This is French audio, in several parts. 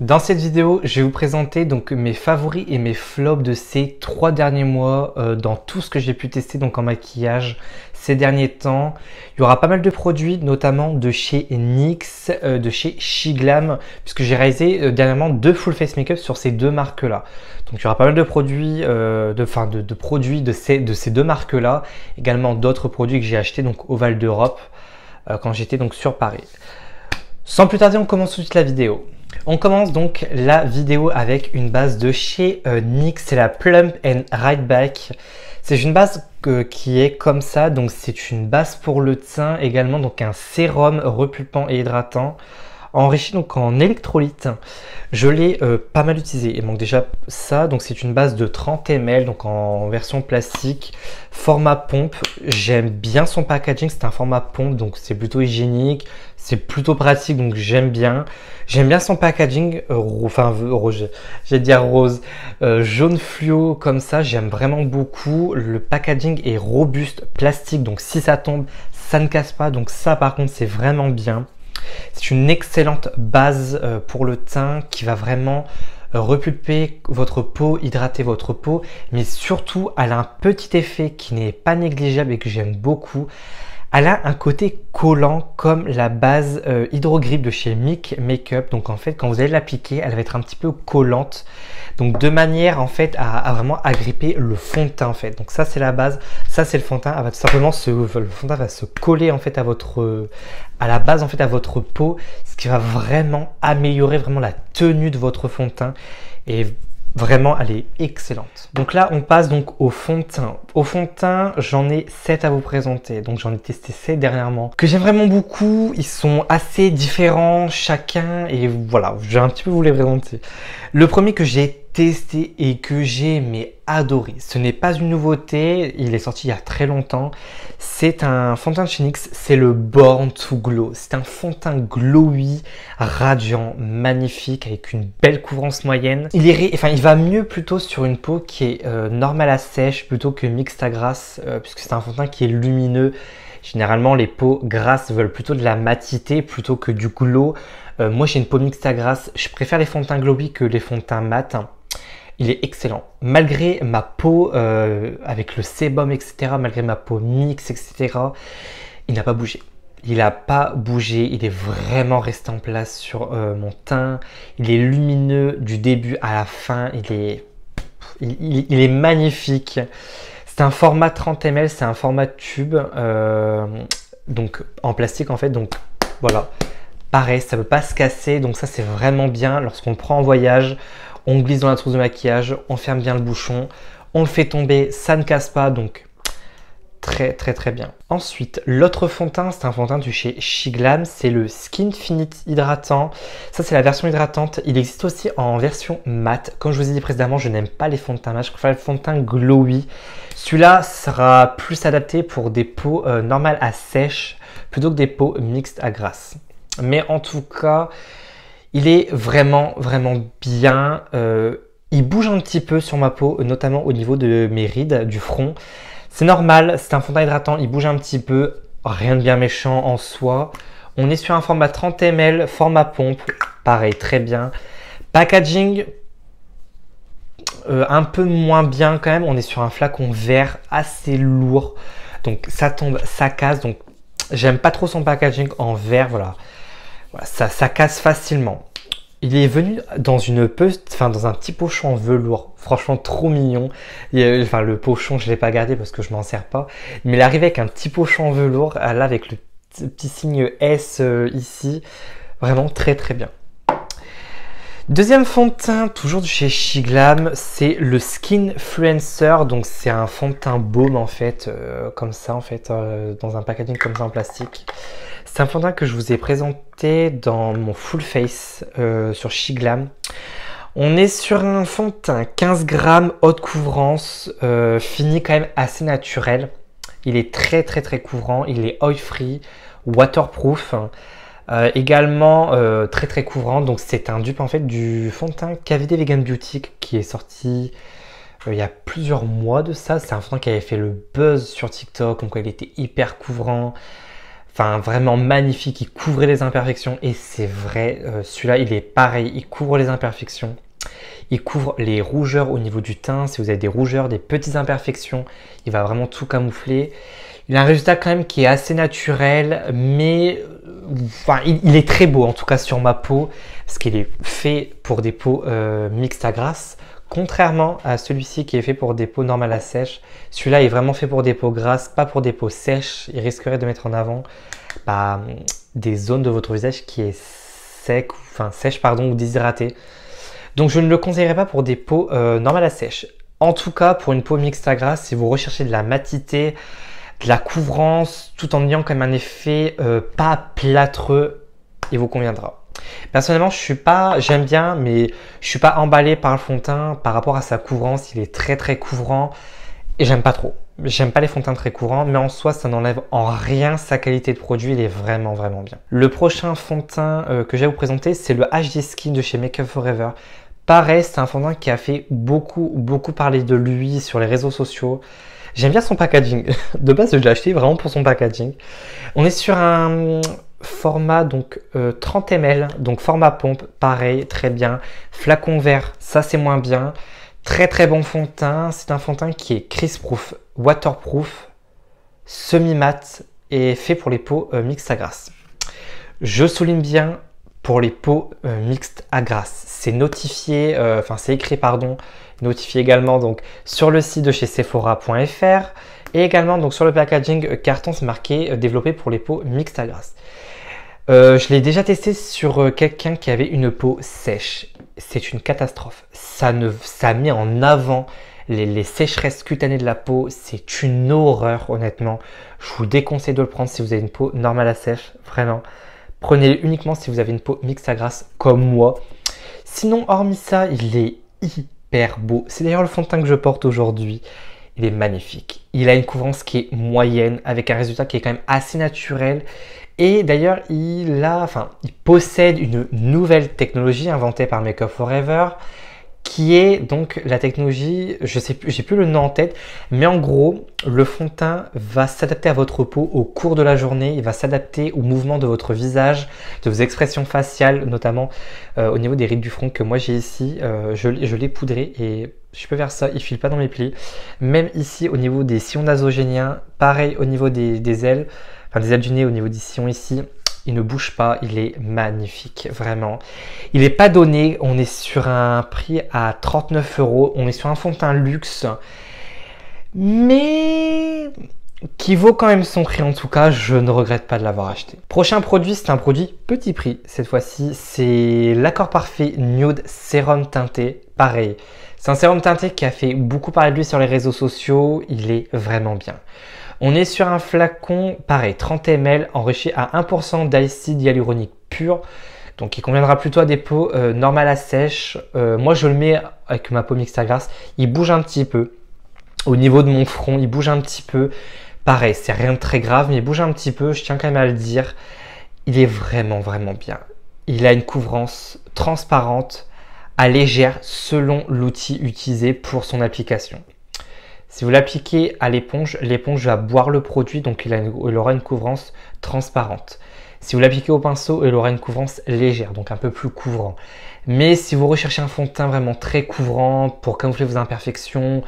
Dans cette vidéo, je vais vous présenter donc mes favoris et mes flops de ces 3 derniers mois dans tout ce que j'ai pu tester donc en maquillage ces derniers temps. Il y aura pas mal de produits, notamment de chez NYX, de chez SheGlam, puisque j'ai réalisé dernièrement 2 full face makeup sur ces deux marques-là. Donc il y aura pas mal de produits, de produits de ces 2 marques-là, également d'autres produits que j'ai achetés donc au Val d'Europe quand j'étais donc sur Paris. Sans plus tarder, on commence tout de suite la vidéo. On commence donc la vidéo avec une base de chez NYX, c'est la Plump and Right Back. C'est une base qui est comme ça, donc c'est une base pour le teint, également donc un sérum repulpant et hydratant, enrichi donc en électrolytes. Je l'ai pas mal utilisé, et donc déjà ça, donc c'est une base de 30 ml, donc en version plastique, format pompe. J'aime bien son packaging, c'est un format pompe, donc c'est plutôt hygiénique, c'est plutôt pratique, donc j'aime bien. J'aime bien son packaging, j'allais dire rose, jaune fluo comme ça, j'aime vraiment beaucoup. Le packaging est robuste, plastique, donc si ça tombe, ça ne casse pas, donc ça par contre c'est vraiment bien. C'est une excellente base pour le teint qui va vraiment repulper votre peau, hydrater votre peau, mais surtout elle a un petit effet qui n'est pas négligeable et que j'aime beaucoup. Elle a un côté collant comme la base Hydro Grip de chez MIC Makeup. Donc en fait, quand vous allez l'appliquer, elle va être un petit peu collante. Donc de manière en fait à vraiment agripper le fond de teint en fait. Donc ça c'est la base, ça c'est le fond de teint. Elle va tout simplement le fond de teint va se coller en fait à la base en fait à votre peau, ce qui va vraiment améliorer vraiment la tenue de votre fond de teint. Et vraiment, elle est excellente. Donc là, on passe donc au fond de teint. Au fond de teint, j'en ai 7 à vous présenter. Donc j'en ai testé 7 dernièrement, que j'aime vraiment beaucoup. Ils sont assez différents chacun et voilà, je vais un petit peu vous les présenter. Le premier que j'ai testé et que j'ai adoré, ce n'est pas une nouveauté, il est sorti il y a très longtemps. C'est un fond de teint de chez NYX, c'est le Born to Glow. C'est un fond de teint glowy, radiant, magnifique, avec une belle couvrance moyenne. Il va mieux plutôt sur une peau qui est normale à sèche plutôt que mixte à grasse, puisque c'est un fond de teint qui est lumineux. Généralement, les peaux grasses veulent plutôt de la matité plutôt que du glow. Moi, j'ai une peau mixte à grasse. Je préfère les fonds de teint glowy que les fonds de teint mat. Il est excellent. Malgré ma peau avec le sébum, etc., malgré ma peau mixte, etc., il n'a pas bougé. Il n'a pas bougé. Il est vraiment resté en place sur mon teint. Il est lumineux du début à la fin. Il est magnifique. C'est un format 30 ml, c'est un format tube, donc en plastique en fait. Donc voilà, pareil, ça ne peut pas se casser. Donc ça c'est vraiment bien. Lorsqu'on le prend en voyage, on glisse dans la trousse de maquillage, on ferme bien le bouchon, on le fait tomber, ça ne casse pas. Donc très très très bien. Ensuite, l'autre fond de teint, c'est un fond de teint de chez SheGlam, c'est le Skinfinite hydratant. Ça c'est la version hydratante. Il existe aussi en version mat. Comme je vous ai dit précédemment, je n'aime pas les fonds de teint mat, je préfère le fond de teint glowy. Celui-là sera plus adapté pour des peaux normales à sèche plutôt que des peaux mixtes à grasse. Mais en tout cas, il est vraiment vraiment bien. Il bouge un petit peu sur ma peau, notamment au niveau de mes rides, du front. C'est normal, c'est un fond de teint hydratant, il bouge un petit peu, rien de bien méchant en soi. On est sur un format 30 ml, format pompe, pareil, très bien. Packaging, un peu moins bien quand même, on est sur un flacon vert assez lourd. Donc ça tombe, ça casse, donc j'aime pas trop son packaging en verre, voilà ça casse facilement. Il est venu dans dans un petit pochon en velours, franchement trop mignon. Le pochon je l'ai pas gardé parce que je m'en sers pas, mais il arrive avec un petit pochon en velours, là avec le petit signe S ici, vraiment très très bien. Deuxième fond de teint, toujours de chez SheGlam, c'est le Skinfluencer. Donc c'est un fond de teint baume en fait, comme ça en fait, dans un packaging comme ça en plastique. C'est un fond de teint que je vous ai présenté dans mon full face sur SheGlam. On est sur un fond de teint 15 grammes, haute couvrance, fini quand même assez naturel. Il est très très très couvrant, il est oil free, waterproof. Également très très couvrant, donc c'est un dupe en fait du fond de teint KVD Vegan Beauty qui est sorti il y a plusieurs mois de ça. C'est un fond de teint qui avait fait le buzz sur TikTok, donc il était hyper couvrant. enfin vraiment magnifique, il couvrait les imperfections et c'est vrai, celui-là il est pareil, il couvre les imperfections, il couvre les rougeurs au niveau du teint, si vous avez des rougeurs, des petites imperfections, il va vraiment tout camoufler. Il a un résultat quand même qui est assez naturel, mais enfin, il est très beau en tout cas sur ma peau, parce qu'il est fait pour des peaux mixtes à grasse. Contrairement à celui-ci qui est fait pour des peaux normales à sèche, celui-là est vraiment fait pour des peaux grasses, pas pour des peaux sèches. Il risquerait de mettre en avant des zones de votre visage qui est sèche ou déshydratée. Donc je ne le conseillerais pas pour des peaux normales à sèche. En tout cas, pour une peau mixte à grasse, si vous recherchez de la matité, de la couvrance, tout en ayant quand même un effet pas plâtreux, il vous conviendra. Personnellement, j'aime bien, mais je suis pas emballé par le fond de teint par rapport à sa couvrance. Il est très très couvrant et j'aime pas trop. J'aime pas les fonds de teint très courants, mais en soi, ça n'enlève en rien sa qualité de produit. Il est vraiment vraiment bien. Le prochain fond de teint que je vais vous présenter, c'est le HD Skin de chez Make Up For Ever. Pareil, c'est un fond de teint qui a fait beaucoup parler de lui sur les réseaux sociaux. J'aime bien son packaging. De base, je l'ai acheté vraiment pour son packaging. On est sur un format donc 30 ml, donc format pompe, pareil, très bien. Flacon vert, ça c'est moins bien. Très très bon fond de teint. C'est un fond de teint qui est crease-proof, waterproof, semi-mat et fait pour les peaux mixtes à grasse. Je souligne bien pour les peaux mixtes à grasse. C'est notifié, c'est écrit pardon, notifié également donc sur le site de chez Sephora.fr et également donc sur le packaging carton, c'est marqué développé pour les peaux mixtes à grasse. Je l'ai déjà testé sur quelqu'un qui avait une peau sèche. C'est une catastrophe. Ça met en avant les sécheresses cutanées de la peau. C'est une horreur, honnêtement. Je vous déconseille de le prendre si vous avez une peau normale à sèche. Vraiment. Prenez-le uniquement si vous avez une peau mixte à grasse comme moi. Sinon, hormis ça, il est hyper beau. C'est d'ailleurs le fond de teint que je porte aujourd'hui. Il est magnifique. Il a une couvrance qui est moyenne avec un résultat qui est quand même assez naturel. Et d'ailleurs, il possède une nouvelle technologie inventée par Make Up For Ever qui est donc la technologie, je sais plus, j'ai plus le nom en tête, mais en gros, le fond de teint va s'adapter à votre peau au cours de la journée, il va s'adapter au mouvement de votre visage, de vos expressions faciales, notamment au niveau des rides du front que moi j'ai ici, je l'ai poudré et je peux faire ça, il ne file pas dans mes plis. Même ici au niveau des sillons nasogéniens, pareil au niveau des ailes, des ailes du nez, au niveau des sillons ici, il ne bouge pas, il est magnifique, vraiment. Il n'est pas donné, on est sur un prix à 39 €, on est sur un fond de teint luxe, mais qui vaut quand même son prix en tout cas, je ne regrette pas de l'avoir acheté. Prochain produit, c'est un produit petit prix cette fois-ci, c'est l'Accord Parfait Nude Sérum Teinté, pareil. C'est un sérum teinté qui a fait beaucoup parler de lui sur les réseaux sociaux, il est vraiment bien. On est sur un flacon, pareil, 30 ml, enrichi à 1% d'acide hyaluronique pur. Donc il conviendra plutôt à des peaux normales à sèche. Moi je le mets avec ma peau mixte à grasse. Il bouge un petit peu. Au niveau de mon front, il bouge un petit peu. Pareil, c'est rien de très grave, mais il bouge un petit peu. Je tiens quand même à le dire. Il est vraiment, vraiment bien. Il a une couvrance transparente, à légère, selon l'outil utilisé pour son application. Si vous l'appliquez à l'éponge, l'éponge va boire le produit, donc il aura une couvrance transparente. Si vous l'appliquez au pinceau, il aura une couvrance légère, donc un peu plus couvrant. Mais si vous recherchez un fond de teint vraiment très couvrant pour camoufler vos imperfections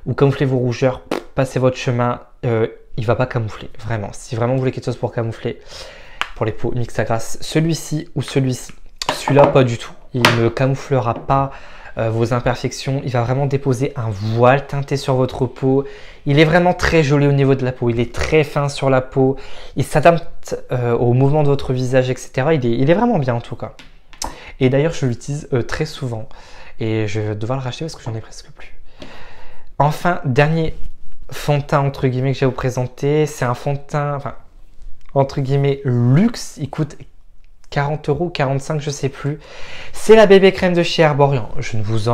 ou camoufler vos rougeurs, passez votre chemin, il ne va pas camoufler, vraiment. Si vraiment vous voulez quelque chose pour camoufler, pour les peaux mixtes à grasse, celui-ci ou celui-ci. Celui-là, pas du tout. Il ne camouflera pas vos imperfections, il va vraiment déposer un voile teinté sur votre peau. Il est vraiment très joli au niveau de la peau, il est très fin sur la peau, il s'adapte au mouvement de votre visage, etc. Il est vraiment bien en tout cas. Et d'ailleurs, je l'utilise très souvent et je vais devoir le racheter parce que j'en ai presque plus. Enfin, dernier fond de teint entre guillemets que je vais vous présenter, c'est un fond de teint entre guillemets luxe, il coûte 40 €, 45, je sais plus. C'est la bébé crème de chez Herborian. Je ne vous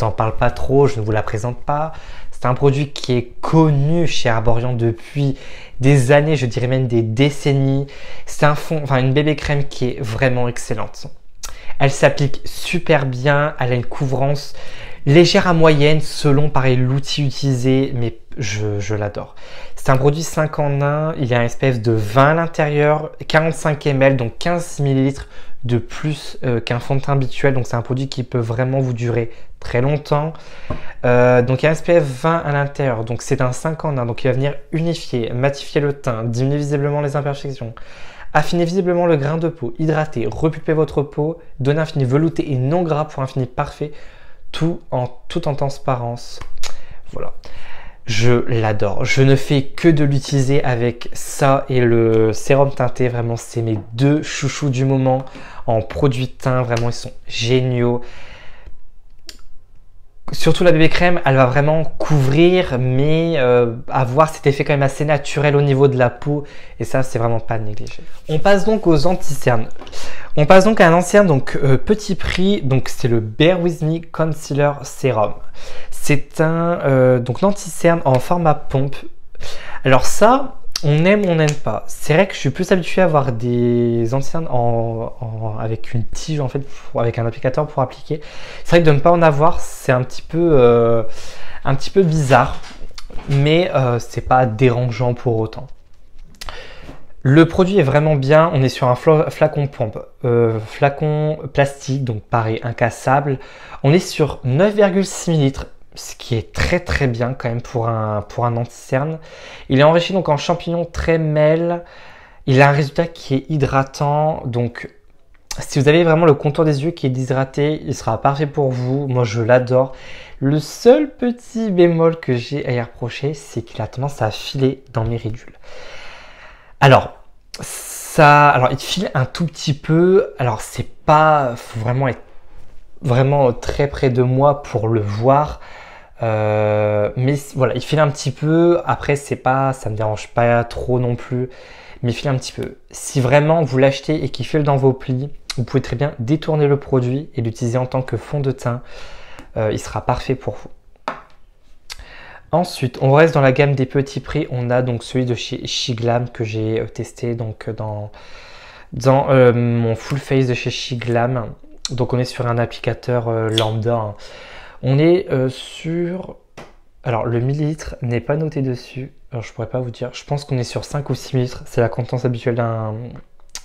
en parle pas trop, je ne vous la présente pas. C'est un produit qui est connu chez Herborian depuis des années, je dirais même des décennies. C'est une bébé crème qui est vraiment excellente. Elle s'applique super bien, elle a une couvrance légère à moyenne selon pareil l'outil utilisé, mais je l'adore. C'est un produit 5 en 1, il y a un SPF de 20 à l'intérieur, 45 ml, donc 15 ml de plus qu'un fond de teint habituel. Donc c'est un produit qui peut vraiment vous durer très longtemps. Donc il y a un SPF 20 à l'intérieur, donc c'est un 5 en 1, donc il va venir unifier, matifier le teint, diminuer visiblement les imperfections, affiner visiblement le grain de peau, hydrater, repulper votre peau, donner un fini velouté et non gras pour un fini parfait, tout en transparence. Voilà. Je l'adore. Je ne fais que de l'utiliser avec ça et le sérum teinté. Vraiment, c'est mes deux chouchous du moment en produits de teint. Vraiment, ils sont géniaux. Surtout la bébé crème, elle va vraiment couvrir, mais avoir cet effet quand même assez naturel au niveau de la peau. Et ça, c'est vraiment pas négligé. On passe donc aux anti-cernes. On passe donc à un anti-cerne, donc petit prix. Donc c'est le Bare With Me Concealer Serum. C'est un donc anti-cerne en format pompe. Alors ça, on aime ou on n'aime pas. C'est vrai que je suis plus habitué à avoir des anti-cernes avec une tige en fait, avec un applicateur pour appliquer. C'est vrai que de ne pas en avoir, c'est un petit peu bizarre, mais c'est pas dérangeant pour autant. Le produit est vraiment bien. On est sur un flacon pompe, flacon plastique, donc pareil, incassable. On est sur 9,6 ml. Ce qui est très bien quand même pour un anti-cerne. Il est enrichi donc en champignons très mêle. Il a un résultat qui est hydratant. Donc si vous avez vraiment le contour des yeux qui est déshydraté, il sera parfait pour vous. Moi je l'adore. Le seul petit bémol que j'ai à y reprocher, c'est qu'il a tendance à filer dans mes ridules. Alors il file un tout petit peu. Alors c'est pas, faut vraiment être vraiment très près de moi pour le voir. Mais voilà, il file un petit peu. Après, ça me dérange pas trop non plus, mais il file un petit peu. Si vraiment vous l'achetez et qu'il file dans vos plis, vous pouvez très bien détourner le produit et l'utiliser en tant que fond de teint. Il sera parfait pour vous. Ensuite, on reste dans la gamme des petits prix. On a donc celui de chez SheGlam que j'ai testé donc dans mon full face de chez SheGlam. Donc on est sur un applicateur lambda, hein. On est sur... Alors le millilitre n'est pas noté dessus. Alors je pourrais pas vous dire. Je pense qu'on est sur 5 ou 6 millilitres. C'est la contenance habituelle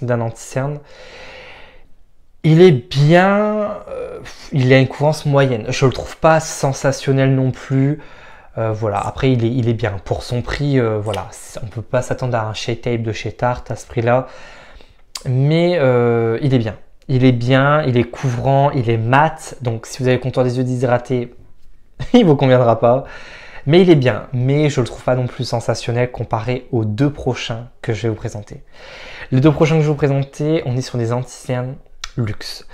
d'un anti-cerne. Il est bien... il a une couvrance moyenne. Je le trouve pas sensationnel non plus. Voilà. Après il est bien. Pour son prix, voilà. On peut pas s'attendre à un Shea Tape de chez Tarte à ce prix-là. Mais il est bien. Il est bien, il est couvrant, il est mat. Donc si vous avez le contour des yeux déshydratés, il ne vous conviendra pas. Mais il est bien. Mais je ne le trouve pas non plus sensationnel comparé aux deux prochains que je vais vous présenter. Les deux prochains que je vais vous présenter, on est sur des anti-cernes luxe.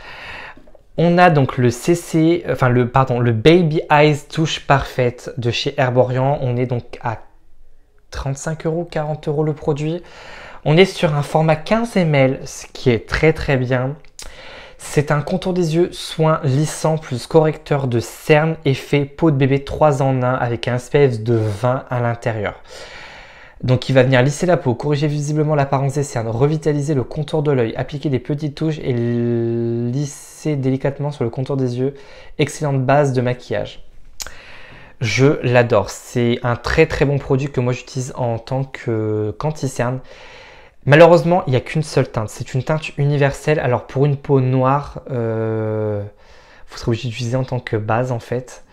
On a donc le le Baby Eyes Touche Parfaite de chez Herborian. On est donc à 35 €, 40 € le produit. On est sur un format 15 ml, ce qui est très bien. C'est un contour des yeux soin lissant plus correcteur de cernes effet peau de bébé 3 en 1 avec un SPF de 20 à l'intérieur. Donc il va venir lisser la peau, corriger visiblement l'apparence des cernes, revitaliser le contour de l'œil, appliquer des petites touches et lisser délicatement sur le contour des yeux. Excellente base de maquillage. Je l'adore. C'est un très bon produit que moi j'utilise en tant qu'anti-cerne. Malheureusement, il n'y a qu'une seule teinte. C'est une teinte universelle. Alors pour une peau noire, vous serez obligé d'utiliser en tant que base en fait.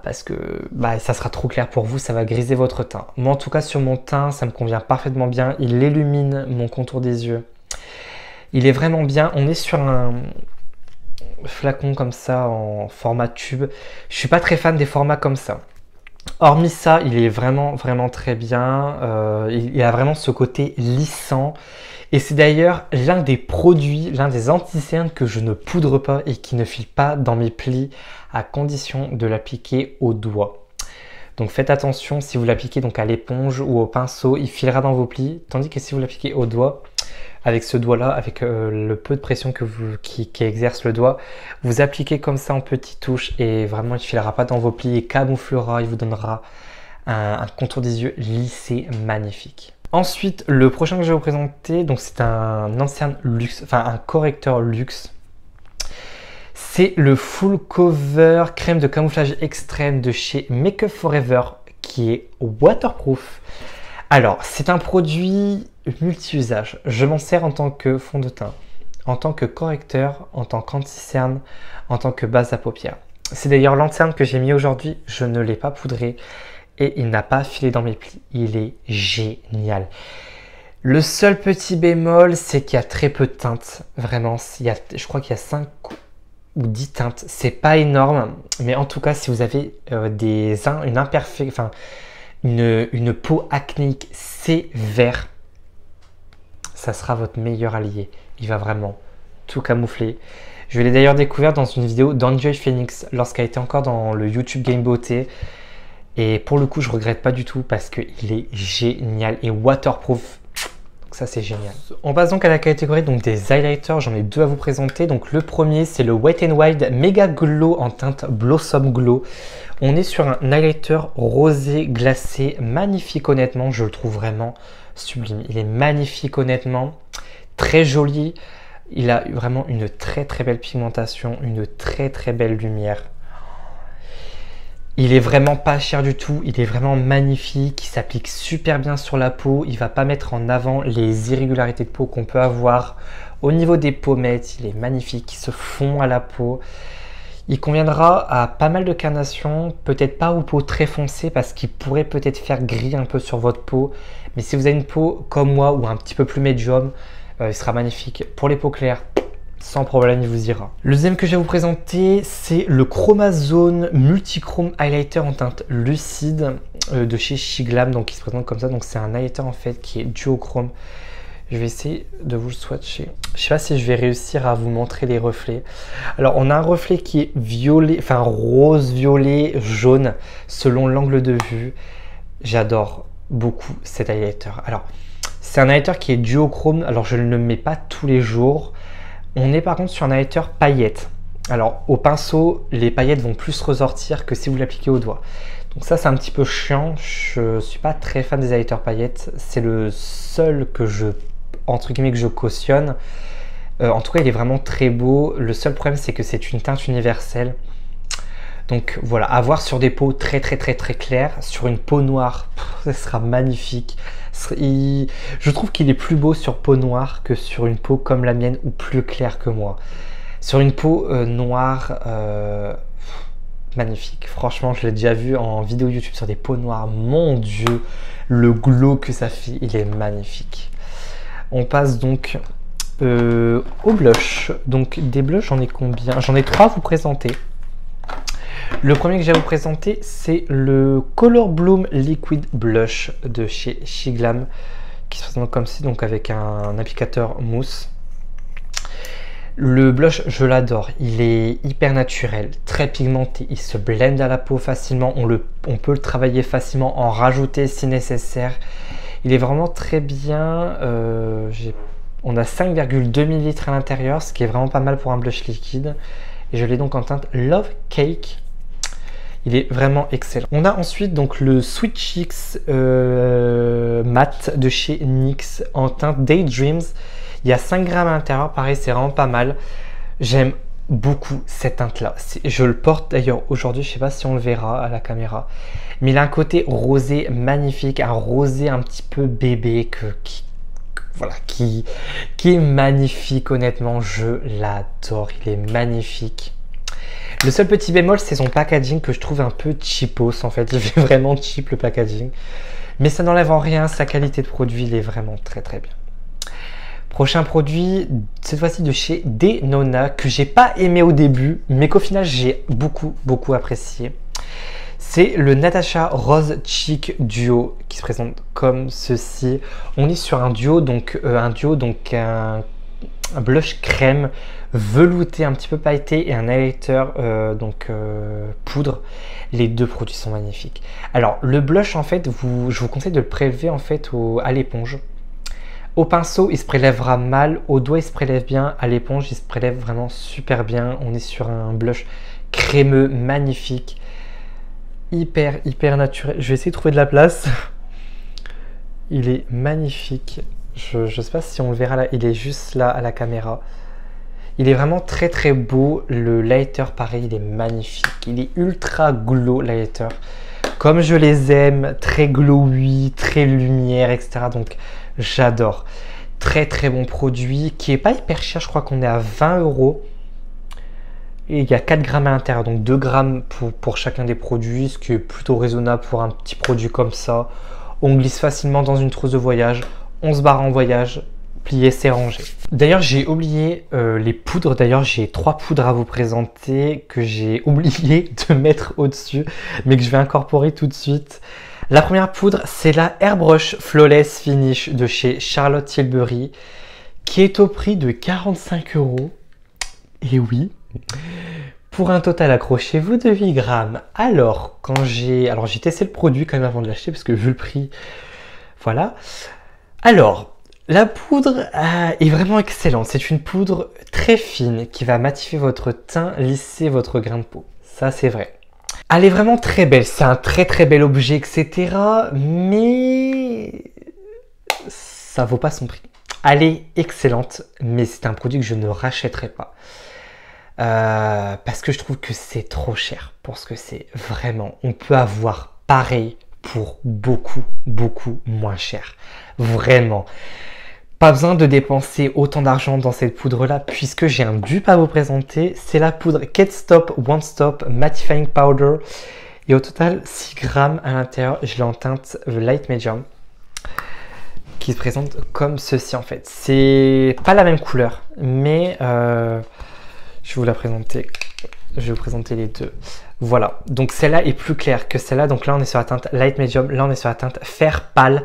Parce que ça sera trop clair pour vous, ça va griser votre teint. Moi en tout cas sur mon teint, ça me convient parfaitement bien. Il illumine mon contour des yeux. Il est vraiment bien. On est sur un flacon comme ça en format tube. Je suis pas très fan des formats comme ça. Hormis ça, il est vraiment très bien. Il a vraiment ce côté lissant. Et c'est d'ailleurs l'un des produits, l'un des anti-cernes que je ne poudre pas et qui ne file pas dans mes plis à condition de l'appliquer au doigt. Donc faites attention, si vous l'appliquez donc à l'éponge ou au pinceau, il filera dans vos plis. Tandis que si vous l'appliquez au doigt, avec ce doigt-là, avec le peu de pression qui exerce le doigt, vous appliquez comme ça en petites touches et vraiment il ne filera pas dans vos plis et camouflera, il vous donnera un contour des yeux lissé magnifique. Ensuite, le prochain que je vais vous présenter, donc c'est un ancien luxe, enfin un correcteur luxe. C'est le Full Cover crème de camouflage extrême de chez Make Up For Ever, qui est waterproof. Alors, c'est un produit multi-usage. Je m'en sers en tant que fond de teint, en tant que correcteur, en tant qu'anti-cerne, en tant que base à paupières. C'est d'ailleurs l'anti-cerne que j'ai mis aujourd'hui. Je ne l'ai pas poudré et il n'a pas filé dans mes plis. Il est génial. Le seul petit bémol, c'est qu'il y a très peu de teintes. Vraiment, je crois qu'il y a 5 ou 10 teintes. C'est pas énorme, mais en tout cas, si vous avez une peau acnéique sévère, ça sera votre meilleur allié. Il va vraiment tout camoufler. Je l'ai d'ailleurs découvert dans une vidéo d'Enjoy Phoenix lorsqu'elle était encore dans le YouTube Game Beauté. Et pour le coup, je regrette pas du tout parce qu'il est génial et waterproof. Donc ça, c'est génial. On passe donc à la catégorie donc, des highlighters. J'en ai deux à vous présenter. Donc le premier, c'est le Wet n Wild Mega Glow en teinte Blossom Glow. On est sur un highlighter rosé glacé, magnifique honnêtement. Je le trouve vraiment sublime. Il est magnifique honnêtement, très joli. Il a vraiment une très très belle pigmentation, une très très belle lumière. Il est vraiment pas cher du tout, il est vraiment magnifique, il s'applique super bien sur la peau, il va pas mettre en avant les irrégularités de peau qu'on peut avoir. Au niveau des pommettes, il est magnifique, il se fond à la peau. Il conviendra à pas mal de carnations, peut-être pas aux peaux très foncées parce qu'il pourrait peut-être faire gris un peu sur votre peau. Mais si vous avez une peau comme moi ou un petit peu plus médium, il sera magnifique. Pour les peaux claires, sans problème, il vous ira. Le deuxième que je vais vous présenter, c'est le Chromazone Multichrome Highlighter en teinte lucide de chez Shiglam, donc qui se présente comme ça. Donc c'est un highlighter en fait qui est duochrome. Je vais essayer de vous le swatcher. Je sais pas si je vais réussir à vous montrer les reflets. Alors on a un reflet qui est violet, enfin rose, violet, jaune selon l'angle de vue. J'adore beaucoup cet highlighter. Alors c'est un highlighter qui est duochrome. Alors je ne le mets pas tous les jours. On est par contre sur un highlighter paillettes. Alors au pinceau, les paillettes vont plus ressortir que si vous l'appliquez au doigt. Donc ça c'est un petit peu chiant. Je suis pas très fan des highlighters paillettes. C'est le seul que entre guillemets que je cautionne. En tout cas il est vraiment très beau. Le seul problème c'est que c'est une teinte universelle. Donc voilà, à voir sur des peaux très claires. Sur une peau noire, ça sera magnifique. Je trouve qu'il est plus beau sur peau noire que sur une peau comme la mienne ou plus claire que moi. Sur une peau noire, magnifique. Franchement, je l'ai déjà vu en vidéo YouTube sur des peaux noires. Mon Dieu, le glow que ça fait, il est magnifique. On passe donc au blush. Donc des blushs, j'en ai combien? J'en ai 3 à vous présenter. Le premier que je vais vous présenter, c'est le Color Bloom Liquid Blush de chez Shiglam, qui se présente comme ci, donc avec un applicateur mousse. Le blush, je l'adore. Il est hyper naturel, très pigmenté. Il se blende à la peau facilement. On peut le travailler facilement, en rajouter si nécessaire. Il est vraiment très bien. On a 5,2 ml à l'intérieur, ce qui est vraiment pas mal pour un blush liquide. Et je l'ai donc en teinte Love Cake. Il est vraiment excellent. On a ensuite donc le Sweet Cheeks Matte de chez NYX en teinte Daydreams. Il y a 5 grammes à l'intérieur, pareil, c'est vraiment pas mal. J'aime beaucoup cette teinte-là. Je le porte d'ailleurs aujourd'hui, je ne sais pas si on le verra à la caméra. Mais il a un côté rosé magnifique, un rosé un petit peu bébé qui est magnifique honnêtement. Je l'adore, il est magnifique. Le seul petit bémol, c'est son packaging que je trouve un peu cheapos en fait. Il fait vraiment cheap le packaging. Mais ça n'enlève en rien sa qualité de produit, il est vraiment très bien. Prochain produit, cette fois-ci de chez Denona, que j'ai pas aimé au début, mais qu'au final j'ai beaucoup apprécié. C'est le Natasha Rose Cheek Duo qui se présente comme ceci. On est sur un duo, donc un blush crème velouté, un petit peu pailleté et un highlighter poudre. Les deux produits sont magnifiques. Alors le blush en fait, je vous conseille de le prélever en fait à l'éponge. Au pinceau, il se prélèvera mal. Au doigt, il se prélève bien. À l'éponge, il se prélève vraiment super bien. On est sur un blush crémeux, magnifique. Hyper naturel. Je vais essayer de trouver de la place. Il est magnifique. Je ne sais pas si on le verra là. Il est juste là à la caméra. Il est vraiment très beau. Le lighter, pareil, il est magnifique. Il est ultra glow, lighter. comme je les aime, très glowy, très lumière, etc. Donc j'adore. Très très bon produit qui est pas hyper cher, je crois qu'on est à 20 €. Et il y a 4 grammes à l'intérieur, donc 2 grammes pour chacun des produits, ce qui est plutôt raisonnable pour un petit produit comme ça. On glisse facilement dans une trousse de voyage, on se barre en voyage, plié, c'est rangé. D'ailleurs, j'ai oublié les poudres. D'ailleurs, j'ai 3 poudres à vous présenter que j'ai oublié de mettre au-dessus, mais que je vais incorporer tout de suite. La première poudre, c'est la Airbrush Flawless Finish de chez Charlotte Tilbury, qui est au prix de 45 €. Et oui, pour un total, accrochez-vous, de 8 grammes. Alors, j'ai testé le produit quand même avant de l'acheter, parce que vu le prix, voilà. Alors, la poudre est vraiment excellente. C'est une poudre très fine qui va matifier votre teint, lisser votre grain de peau. Ça, c'est vrai. Elle est vraiment très belle. C'est un très très bel objet, etc. Mais ça vaut pas son prix. Elle est excellente, mais c'est un produit que je ne rachèterai pas. Parce que je trouve que c'est trop cher pour ce que c'est. Vraiment, on peut avoir pareil pour beaucoup, beaucoup moins cher. Vraiment. Pas besoin de dépenser autant d'argent dans cette poudre-là, puisque j'ai un dupe à vous présenter. C'est la poudre Kate Stop One Stop Mattifying Powder. Et au total, 6 grammes à l'intérieur. Je l'ai en teinte Light Medium, qui se présente comme ceci en fait. C'est pas la même couleur, mais je vais vous la présenter. Je vais vous présenter les deux. Voilà, donc celle-là est plus claire que celle-là. Donc là, on est sur la teinte Light Medium. Là, on est sur la teinte Fer Pâle.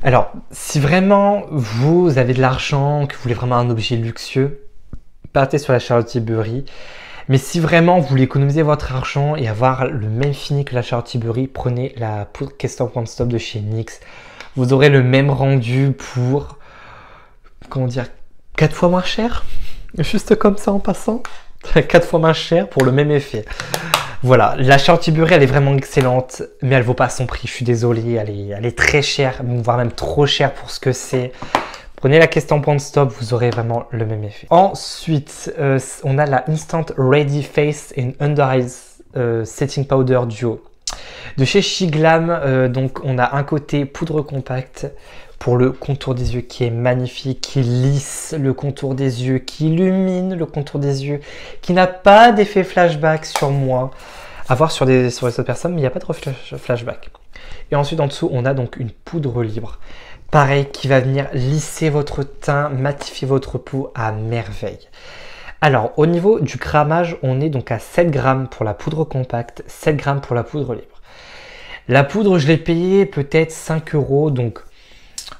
Alors, si vraiment vous avez de l'argent, que vous voulez vraiment un objet luxueux, partez sur la Charlotte Tilbury. Mais si vraiment vous voulez économiser votre argent et avoir le même fini que la Charlotte Tilbury, prenez la poudre Kate Stop One Stop de chez NYX. Vous aurez le même rendu pour, comment dire, 4 fois moins cher. Juste comme ça en passant. 4 fois moins cher pour le même effet. Voilà, la Charlotte Tilbury, elle est vraiment excellente, mais elle vaut pas son prix. Je suis désolé, elle est très chère, voire même trop chère pour ce que c'est. Prenez la Kate Stop One Stop, vous aurez vraiment le même effet. Ensuite, on a la Instant Ready Face and Under Eyes Setting Powder Duo de chez Shiglam. Donc, on a un côté poudre compacte pour le contour des yeux qui est magnifique, qui lisse le contour des yeux, qui illumine le contour des yeux, qui n'a pas d'effet flashback sur moi, à voir sur les autres personnes, mais il n'y a pas de flashback. Et ensuite, en dessous, on a donc une poudre libre. Pareil, qui va venir lisser votre teint, matifier votre peau à merveille. Alors, au niveau du grammage, on est donc à 7 grammes pour la poudre compacte, 7 grammes pour la poudre libre. La poudre, je l'ai payée peut-être 5 €, donc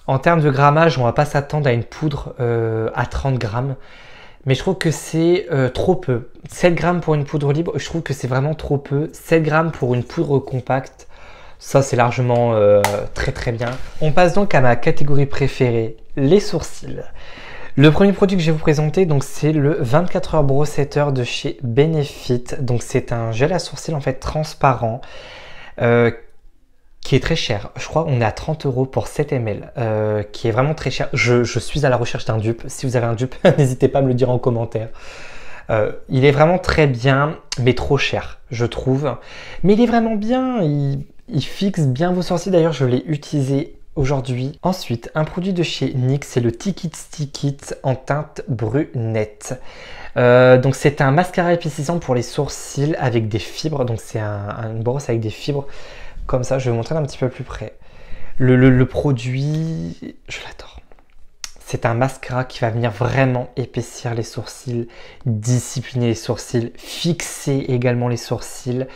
en termes de grammage, on ne va pas s'attendre à une poudre à 30 grammes. Mais je trouve que c'est trop peu. 7 grammes pour une poudre libre, je trouve que c'est vraiment trop peu. 7 grammes pour une poudre compacte, ça c'est largement très très bien. On passe donc à ma catégorie préférée, les sourcils. Le premier produit que je vais vous présenter, donc c'est le 24 heures Brow Setter de chez Benefit. Donc c'est un gel à sourcils en fait transparent. Qui est très cher. Je crois qu'on est à 30 € pour 7 ml, qui est vraiment très cher. Je suis à la recherche d'un dupe. Si vous avez un dupe, n'hésitez pas à me le dire en commentaire. Il est vraiment très bien, mais trop cher, je trouve. Mais il est vraiment bien, il fixe bien vos sourcils. D'ailleurs, je l'ai utilisé aujourd'hui. Ensuite, un produit de chez NYX, c'est le Tikit Stick It en teinte brunette. Donc c'est un mascara épaississant pour les sourcils avec des fibres. Donc c'est une brosse avec des fibres. Comme ça, je vais vous montrer un petit peu plus près. Le produit, je l'adore. C'est un mascara qui va venir vraiment épaissir les sourcils, discipliner les sourcils, fixer également les sourcils.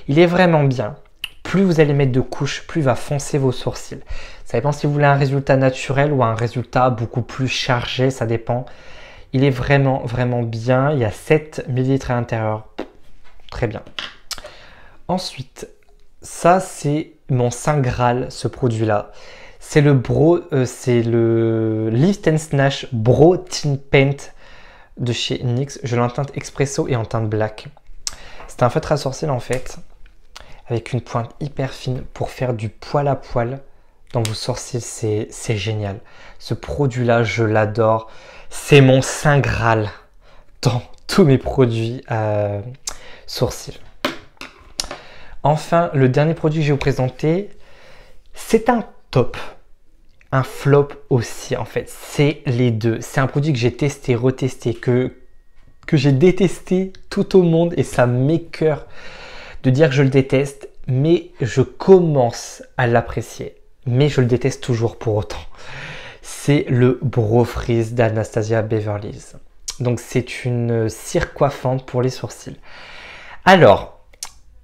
Il est vraiment bien. Plus vous allez mettre de couches, plus il va foncer vos sourcils. Ça dépend si vous voulez un résultat naturel ou un résultat beaucoup plus chargé, ça dépend. Il est vraiment, vraiment bien. Il y a 7 ml à l'intérieur. Très bien. Ensuite, ça, c'est mon Saint Graal, ce produit-là. C'est le Lift and Snatch Brow Tint Paint de chez NYX. Je l'ai en teinte Espresso et en teinte Black. C'est un feutre à sourcils, en fait, avec une pointe hyper fine pour faire du poil à poil dans vos sourcils. C'est génial. Ce produit-là, je l'adore. C'est mon Saint Graal dans tous mes produits sourcils. Enfin, le dernier produit que je vais vous présenter, c'est un top. Un flop aussi en fait, c'est les deux. C'est un produit que j'ai testé, retesté, que j'ai détesté tout au monde et ça m'écoeure de dire que je le déteste, mais je commence à l'apprécier. Mais je le déteste toujours pour autant. C'est le Brow Freeze d'Anastasia Beverly Hills. Donc c'est une cire coiffante pour les sourcils. Alors,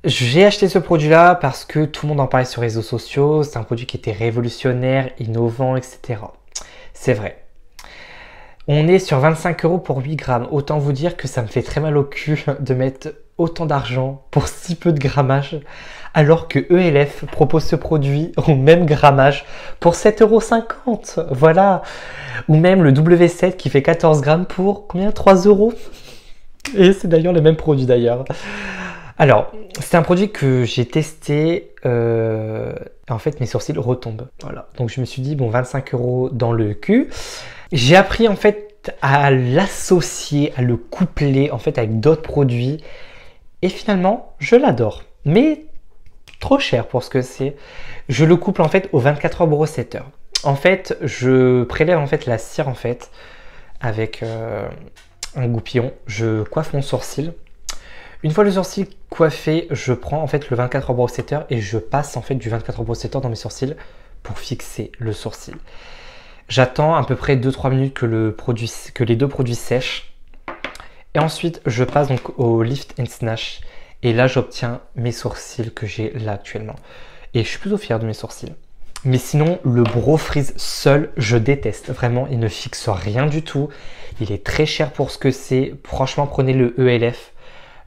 j'ai acheté ce produit-là parce que tout le monde en parlait sur les réseaux sociaux. C'est un produit qui était révolutionnaire, innovant, etc. C'est vrai. On est sur 25 € pour 8 grammes. Autant vous dire que ça me fait très mal au cul de mettre autant d'argent pour si peu de grammage. Alors que ELF propose ce produit au même grammage pour 7,50 €. Voilà. Ou même le W7 qui fait 14 grammes pour combien? 3 €. Et c'est d'ailleurs le même produit d'ailleurs. Alors, c'est un produit que j'ai testé, en fait mes sourcils retombent, voilà. Donc je me suis dit, bon 25 € dans le cul. J'ai appris en fait à l'associer, à le coupler en fait avec d'autres produits. Et finalement, je l'adore. Mais trop cher pour ce que c'est. Je le couple en fait au 24 h Brow Setter. En fait, je prélève en fait la cire en fait avec un goupillon. Je coiffe mon sourcil. Une fois le sourcil coiffé, je prends en fait le 24 h Brow Setter et je passe en fait du 24 h Brow Setter dans mes sourcils pour fixer le sourcil. J'attends à peu près 2-3 minutes que les deux produits sèchent. Et ensuite, je passe donc au Lift and Snatch. Et là, j'obtiens mes sourcils que j'ai là actuellement. Et je suis plutôt fier de mes sourcils. Mais sinon, le Brow Freeze seul, je déteste. Vraiment, il ne fixe rien du tout. Il est très cher pour ce que c'est. Franchement, prenez le ELF.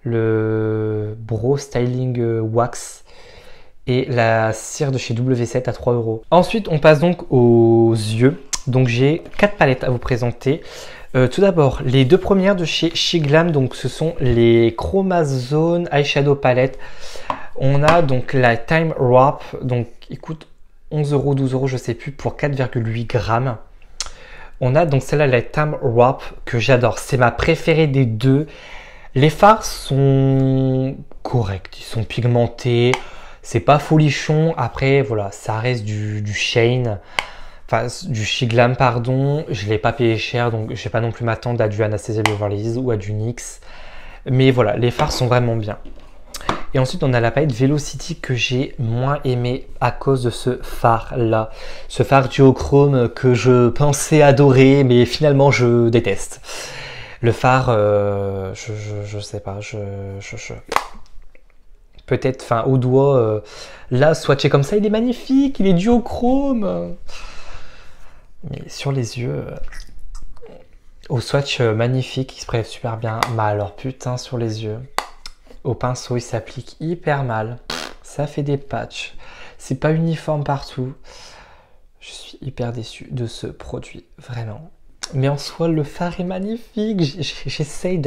Le Brow Styling Wax et la cire de chez W7 à 3 €. Ensuite, on passe donc aux yeux. Donc, j'ai 4 palettes à vous présenter. Tout d'abord, les deux premières de chez Shiglam. Donc, ce sont les Chromazone Eyeshadow Palette. On a donc la Time Wrap. Donc, il coûte 11 €, 12 €, je sais plus, pour 4,8 grammes. On a donc celle-là, la Time Wrap, que j'adore. C'est ma préférée des deux. Les fards sont corrects, ils sont pigmentés, c'est pas folichon. Après, voilà, ça reste du Shane, enfin du Shiglam, pardon. Je l'ai pas payé cher, donc je vais pas non plus m'attendre à du Anastasia Beverly Hills ou à du NYX. Mais voilà, les fards sont vraiment bien. Et ensuite, on a la palette Velocity que j'ai moins aimé à cause de ce phare-là. Ce phare duochrome que je pensais adorer, mais finalement, je déteste. Le phare, je sais pas, peut-être, enfin, au doigt, là, swatché comme ça, il est magnifique, il est duochrome. Mais sur les yeux, au swatch magnifique, il se prélève super bien. Mais alors, putain, sur les yeux, au pinceau, il s'applique hyper mal. Ça fait des patchs. C'est pas uniforme partout. Je suis hyper déçu de ce produit, vraiment. Mais en soi, le phare est magnifique. J'essaye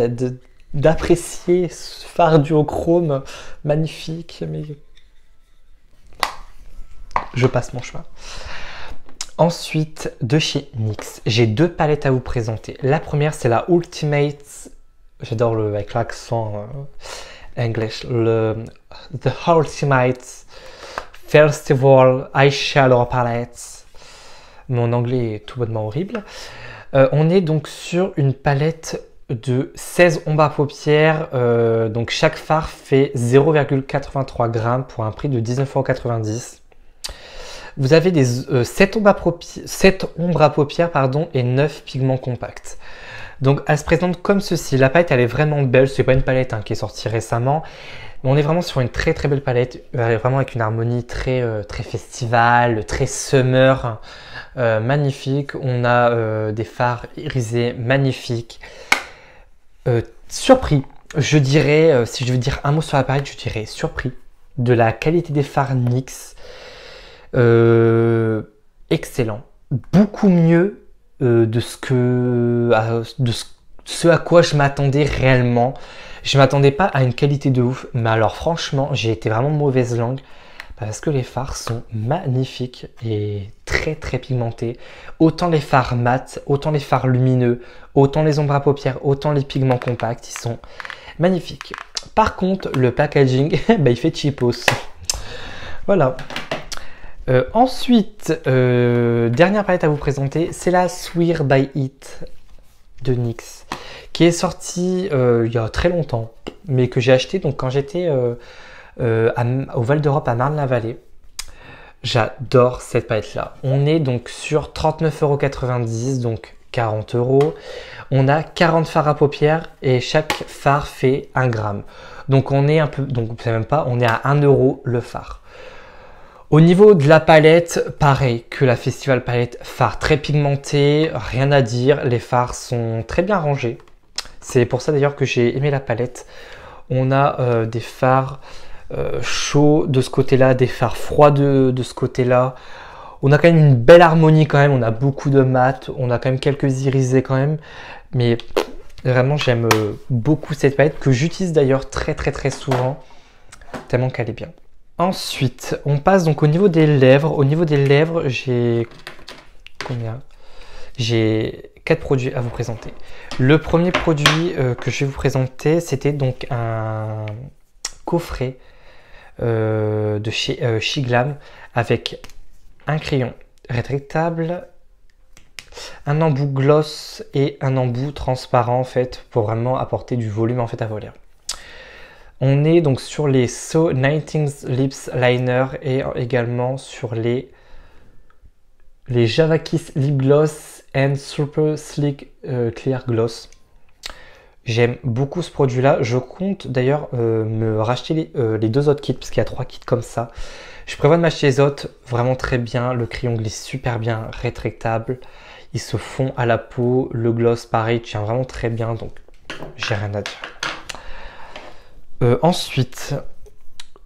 d'apprécier ce phare duochrome magnifique, mais je passe mon chemin. Ensuite, de chez NYX, j'ai deux palettes à vous présenter. La première, c'est la Ultimate, j'adore avec l'accent English, The Ultimate Festival Eyeshadow Palette. Mon anglais est tout bonnement horrible. On est donc sur une palette de 16 ombres à paupières. Donc chaque fard fait 0,83 grammes pour un prix de 19,90 €. Vous avez 7 ombres à paupières pardon, et 9 pigments compacts. Donc elle se présente comme ceci. La palette elle est vraiment belle. C'est pas une palette qui est sortie récemment. Mais on est vraiment sur une très très belle palette. Vraiment avec une harmonie très, très festival, très summer. Magnifique. On a des fards irisés magnifiques. Surpris. Je dirais, si je veux dire un mot sur la palette, je dirais surpris de la qualité des fards NYX. Excellent, beaucoup mieux de ce à quoi je m'attendais réellement. Je m'attendais pas à une qualité de ouf, mais alors franchement j'ai été vraiment mauvaise langue parce que les fards sont magnifiques et très très pigmentés. Autant les fards mat, autant les fards lumineux, autant les ombres à paupières, autant les pigments compacts, ils sont magnifiques. Par contre, le packaging, bah, il fait cheapos. Voilà. Ensuite, dernière palette à vous présenter, c'est la Swear by It de NYX, qui est sortie il y a très longtemps, mais que j'ai acheté donc quand j'étais au Val d'Europe à Marne-la-Vallée. J'adore cette palette là. On est donc sur 39,90 €, donc 40 €. On a 40 fards à paupières et chaque fard fait 1 gramme. Donc on est un peu, donc c'est même pas, on est à 1 € le fard. Au niveau de la palette, pareil que la Festival Palette, fard très pigmenté, rien à dire, les fards sont très bien rangés. C'est pour ça d'ailleurs que j'ai aimé la palette. On a des fards chauds de ce côté-là, des fards froids de ce côté-là. On a quand même une belle harmonie quand même, on a beaucoup de mat, on a quand même quelques irisés quand même. Mais vraiment j'aime beaucoup cette palette que j'utilise d'ailleurs très souvent, tellement qu'elle est bien. Ensuite, on passe donc au niveau des lèvres. Au niveau des lèvres, j'ai combien? J'ai 4 produits à vous présenter. Le premier produit que je vais vous présenter, c'était donc un coffret de chez Shiglam avec un crayon rétractable, un embout gloss et un embout transparent en fait pour vraiment apporter du volume en fait à vos lèvres. On est donc sur les So 19 Lips Liner et également sur les Java Kiss Lip Gloss and Super Slick Clear Gloss. J'aime beaucoup ce produit là. Je compte d'ailleurs me racheter les 2 autres kits parce qu'il y a 3 kits comme ça. Je prévois de m'acheter les autres, vraiment très bien. Le crayon glisse super bien, rétractable. Il se fond à la peau. Le gloss pareil tient vraiment très bien, donc j'ai rien à dire. Ensuite,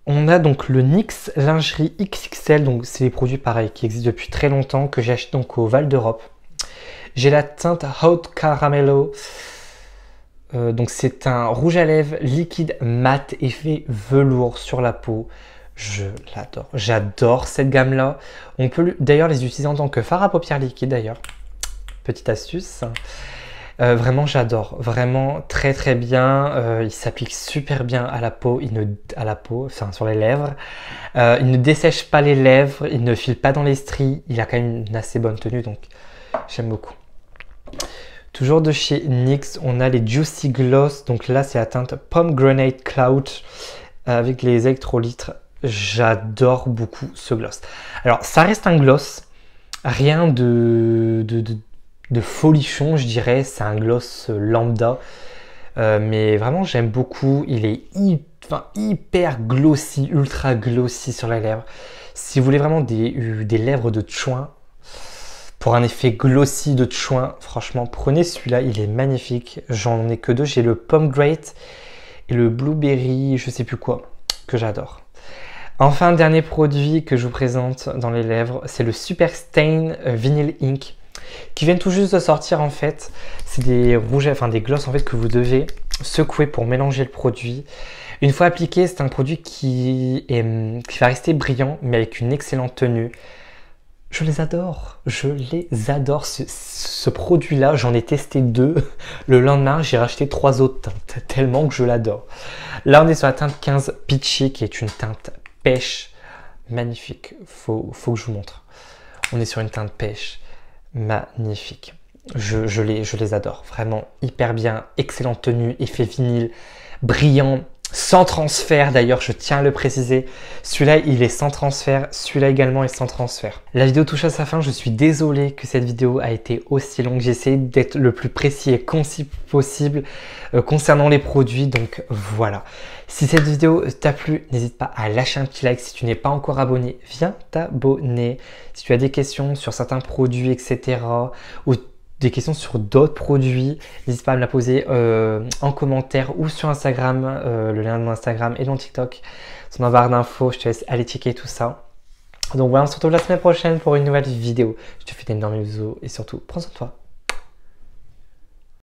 on a donc le NYX Lingerie XXL, donc c'est des produits pareils qui existent depuis très longtemps, que j'ai acheté donc au Val d'Europe. J'ai la teinte Hot Caramello, donc c'est un rouge à lèvres liquide mat effet velours sur la peau. Je l'adore, j'adore cette gamme là. On peut d'ailleurs les utiliser en tant que fard à paupières liquide d'ailleurs, petite astuce. Vraiment j'adore, vraiment très bien, il s'applique super bien à la peau, enfin sur les lèvres, il ne dessèche pas les lèvres, il ne file pas dans les stries, il a quand même une assez bonne tenue donc j'aime beaucoup. Toujours de chez NYX, on a les Juicy Gloss, donc là c'est la teinte Pomegranate Cloud avec les électrolytes, j'adore beaucoup ce gloss. Alors ça reste un gloss, rien de folichon, je dirais, c'est un gloss lambda, mais vraiment j'aime beaucoup, il est hyper glossy, ultra glossy sur les lèvres. Si vous voulez vraiment des lèvres de chouin, pour un effet glossy de chouin, franchement prenez celui-là, il est magnifique. J'en ai que 2, j'ai le Pomegranate et le Blueberry, je sais plus quoi, que j'adore. Enfin, dernier produit que je vous présente dans les lèvres, c'est le Super Stain Vinyl Ink, qui viennent tout juste de sortir en fait. C'est des rouges, enfin des glosses en fait que vous devez secouer pour mélanger le produit. Une fois appliqué, c'est un produit qui va rester brillant mais avec une excellente tenue. Je les adore, ce produit là, j'en ai testé 2. Le lendemain, j'ai racheté 3 autres teintes, tellement que je l'adore. Là, on est sur la teinte 15 Peachy qui est une teinte pêche magnifique, faut que je vous montre. On est sur une teinte pêche magnifique. Je les adore, vraiment hyper bien, excellente tenue, effet vinyle, brillant, sans transfert d'ailleurs, je tiens à le préciser. Celui-là, il est sans transfert, celui-là également est sans transfert. La vidéo touche à sa fin, je suis désolé que cette vidéo a été aussi longue. J'ai essayé d'être le plus précis et concis possible concernant les produits, donc voilà. Si cette vidéo t'a plu, n'hésite pas à lâcher un petit like. Si tu n'es pas encore abonné, viens t'abonner. Si tu as des questions sur certains produits, etc. ou des questions sur d'autres produits, n'hésite pas à me la poser en commentaire ou sur Instagram, le lien de mon Instagram et de mon TikTok sont en barre d'infos, je te laisse aller checker tout ça. Donc voilà, on se retrouve la semaine prochaine pour une nouvelle vidéo. Je te fais d'énormes bisous et surtout, prends soin de toi.